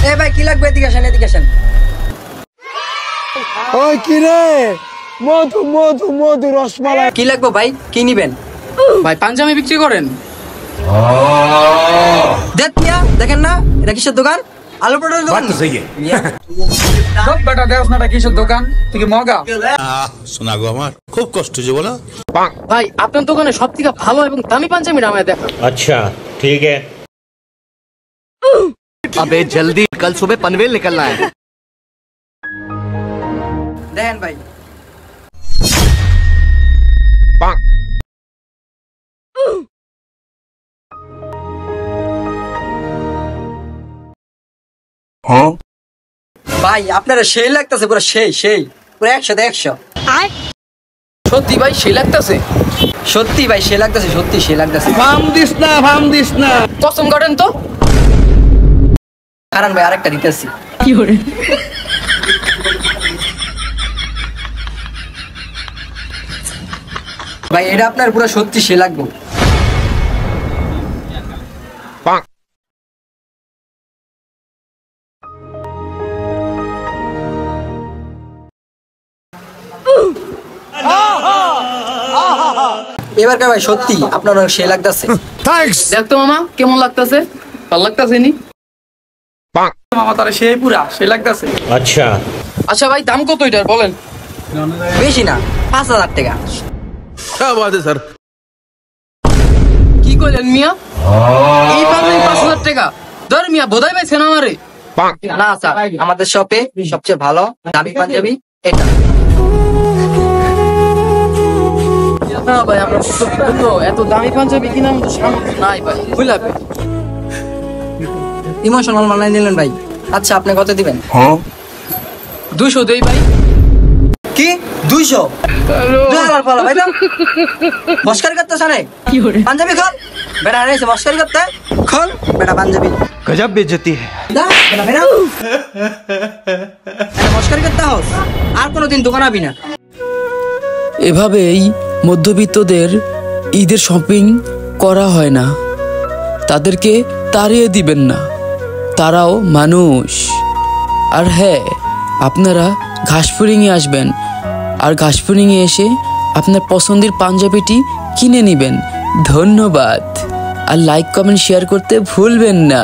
এ ভাই কি লাগবে? এদিকে আসেন, এদিকে আসেন। ওই কি রে, মধু মধু মধু রসমালাই। কি লাগবে ভাই? কি নিবেন? ভাই পাঞ্জাবি বিক্রি করেন? দেখেন না এটা কিসের দোকান? আলু পটল দোকান। বেটা দেওস না, কিসের দোকান? তুই কি মগা? শোনা গো আমার খুব কষ্ট হচ্ছে বলো। ভাই আপনার দোকানে সব থেকে ভালো এবং দামি পাঞ্জাবি আমায় দেখা। अच्छा ठीक है। अबे जल्दी, कल सुबह पनवेल निकलना है। দেখেন ভাই, ভাই আপনারা সেই লাগতেছে, পুরো সেই পুরো 100 সত্যি ভাই সেই লাগতেছে? সত্যি ভাই সেই লাগতেছে, সত্যি সেই লাগতেছে। ভাম দিস না। কসম কাটেন তো। কারণ ভাই আরেকটা দিতেছি। কি করে? ভাই এটা আপনার পুরো সত্যি সে লাগবে। এবার ভাই সত্যি আপনার অনেক সে লাগতেছে। দেখতো মামা কেমন লাগতেছে? ভালো লাগতেছে নি? মামা তারা সেই পুরা সেই লাগতেছে। अच्छा আচ্ছা ভাই দাম কত এটার বলেন? বেশি না, 5000 টাকা। কি কইলেন মিয়া? এই পাঞ্জাবি 5000 টাকা? ধর মিয়া বোধাই পাইছেন আমারে। না স্যার, আমাদের শপে সবচেয়ে ভালো দামি পাঞ্জাবি এটা। না ভাই আমরা তো এত দামি পাঞ্জাবি কিনা আমাদের সামর্থ্য নাই ভাই। বুঝলাম ইমোশনাল মানাই নিলেন ভাই। আচ্ছা আপনি কত দিবেন? 200 দেই ভাই। কি 200? ভাই না মস্কারি করতে সারে পাঞ্জাবি খন বেটা আনাইছে মস্কারি করতে খন বেটা পাঞ্জাবি गजब बेइज्जती है। মস্কারি করতে হোস আর কোনোদিন দোকান আবি না। এভাবেই মধ্যবিত্তদের ঈদের শপিং করা হয় না। তাদেরকে তাড়িয়ে দিবেন না, তারাও মানুষ। আর হ্যাঁ, আপনারা ঘাসফুরিংয়ে আসবেন, আর ঘাসফুরিংয়ে এসে আপনার পছন্দের পাঞ্জাবিটি কিনে নেবেন। ধন্যবাদ। আর লাইক কমেন্ট শেয়ার করতে ভুলবেন না।